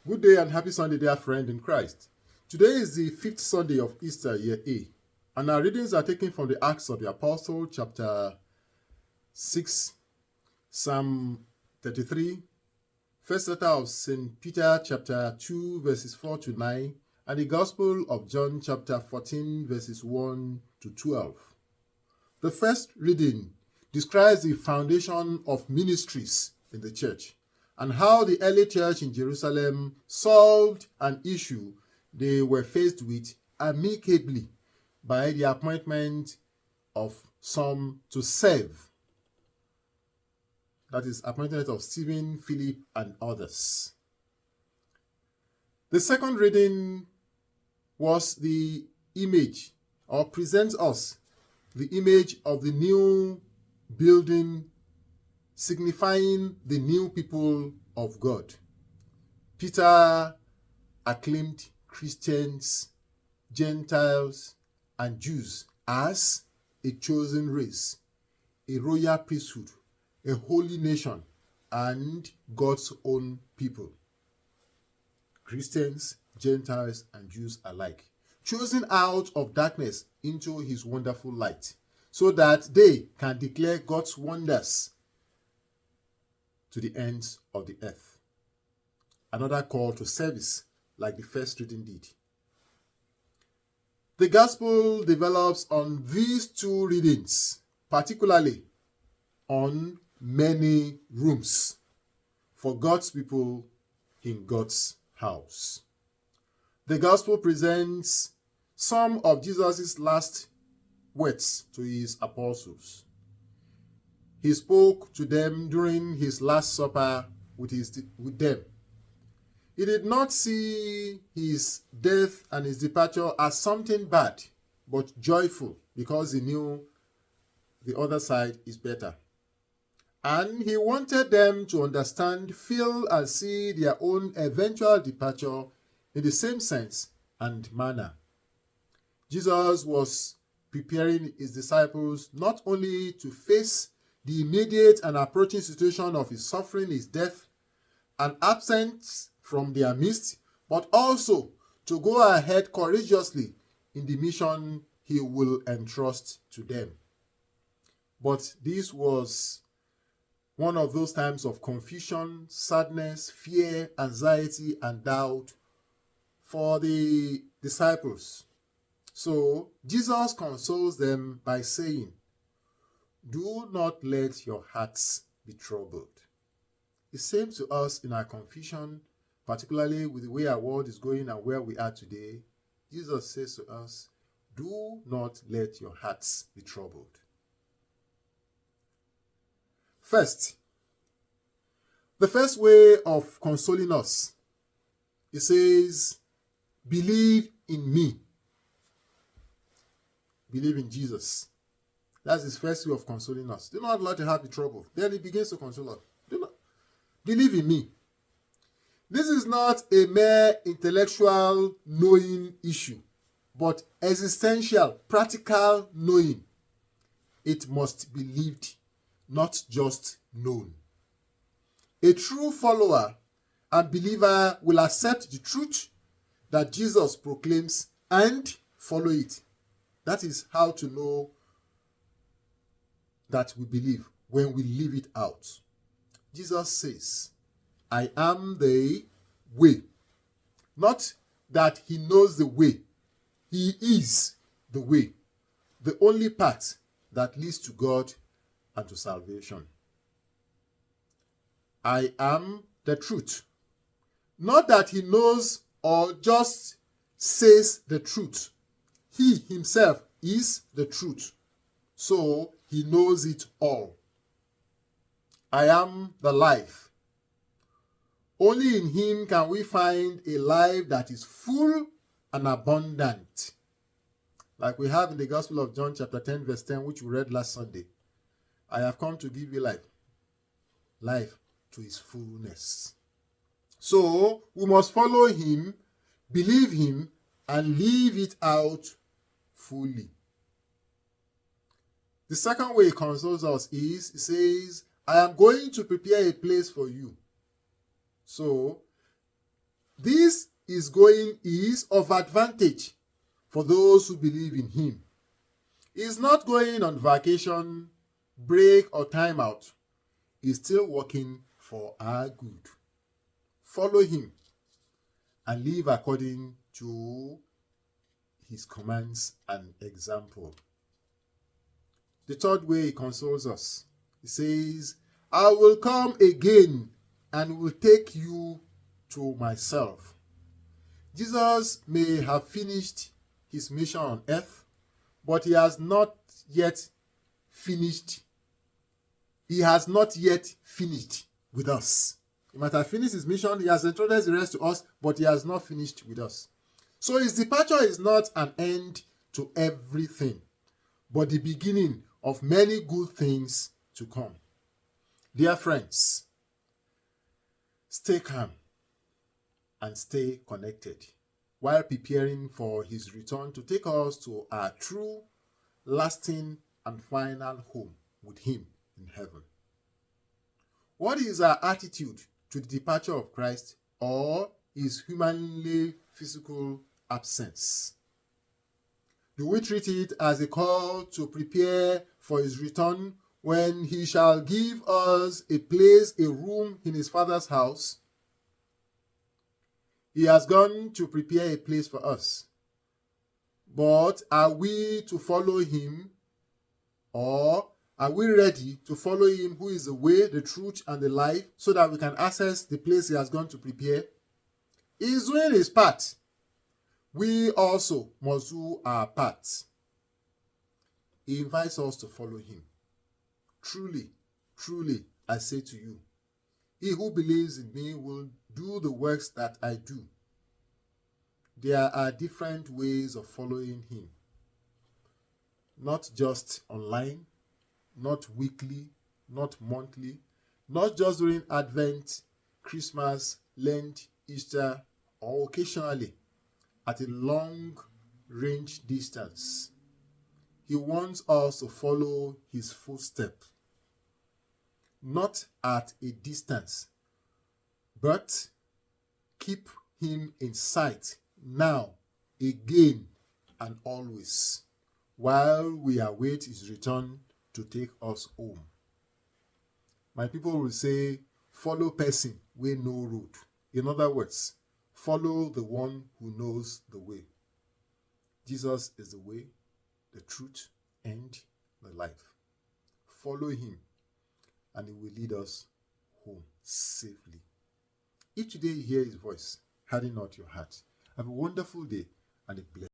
Good day and happy Sunday, dear friend in Christ. Today is the fifth Sunday of Easter, year A, and our readings are taken from the Acts of the Apostle, chapter 6, Psalm 33, first letter of St. Peter, chapter 2, verses 4 to 9, and the Gospel of John, chapter 14, verses 1 to 12. The first reading describes the foundation of ministries in the church and how the early church in Jerusalem solved an issue they were faced with amicably by the appointment of some to serve. That is, appointment of Stephen, Philip, and others. The second reading was the image, or presents us the image of the new building signifying the new people of God. Peter acclaimed Christians, Gentiles, and Jews as a chosen race, a royal priesthood, a holy nation, and God's own people. Christians, Gentiles, and Jews alike, chosen out of darkness into his wonderful light, so that they can declare God's wonders to the ends of the earth. Another call to service, like the first reading did. The gospel develops on these two readings, particularly on many rooms for God's people in God's house. The gospel presents some of Jesus' last words to his apostles. He spoke to them during his last supper with them. He did not see his death and his departure as something bad, but joyful, because he knew the other side is better. And he wanted them to understand, feel, and see their own eventual departure in the same sense and manner. Jesus was preparing his disciples not only to face the immediate and approaching situation of his suffering, his death, and absence from their midst, but also to go ahead courageously in the mission he will entrust to them. But this was one of those times of confusion, sadness, fear, anxiety, and doubt for the disciples. So Jesus consoles them by saying, "Do not let your hearts be troubled." It's same to us in our confusion, particularly with the way our world is going and where we are today. Jesus says to us, "Do not let your hearts be troubled." First, the first way of consoling us, he says, "Believe in me." Believe in Jesus. That's his first way of consoling us. Do not let your heart be troubled. Then he begins to console us. Do not believe in me. This is not a mere intellectual knowing issue, but existential, practical knowing. It must be lived, not just known. A true follower and believer will accept the truth that Jesus proclaims and follow it. That is how to know that we believe, when we live it out. Jesus says, "I am the way." Not that he knows the way. He is the way, the only path that leads to God and to salvation. "I am the truth." Not that he knows or just says the truth. He himself is the truth, so he knows it all. "I am the life." Only in him can we find a life that is full and abundant. Like we have in the Gospel of John chapter 10 verse 10, which we read last Sunday. "I have come to give you life, life to its fullness." So we must follow him, believe him, and live it out fully. The second way he consoles us is, he says, "I am going to prepare a place for you." So This is going is of advantage for those who believe in him. He's not going on vacation, break, or time out. He's still working for our good. Follow him and live according to his commands and example. The third way he consoles us. He says, I will come again and will take you to myself. Jesus may have finished his mission on earth, but he has not yet finished. He has not yet finished with us. He might have finished his mission. He has introduced the rest to us, but he has not finished with us. So his departure is not an end to everything, but the beginning of many good things to come. Dear friends, stay calm and stay connected while preparing for his return to take us to our true, lasting, and final home with him in heaven. What is our attitude to the departure of Christ or his humanly physical absence? Do we treat it as a call to prepare for his return when he shall give us a place, a room in his Father's house? He has gone to prepare a place for us. But are we to follow him, or are we ready to follow him who is the way, the truth, and the life, so that we can access the place he has gone to prepare? He is doing his part. We also must do our part. He invites us to follow him. Truly, truly, I say to you, he who believes in me will do the works that I do. There are different ways of following him. Not just online, not weekly, not monthly, not just during Advent, Christmas, Lent, Easter, or occasionally at a long-range distance. He wants us to follow his footsteps, not at a distance, but keep him in sight now, again, and always, while we await his return to take us home. My people will say, follow person wey know road. In other words, follow the one who knows the way. Jesus is the way, the truth, and the life. Follow him, and he will lead us home safely. If today you hear his voice, harden not your heart. Have a wonderful day and a blessed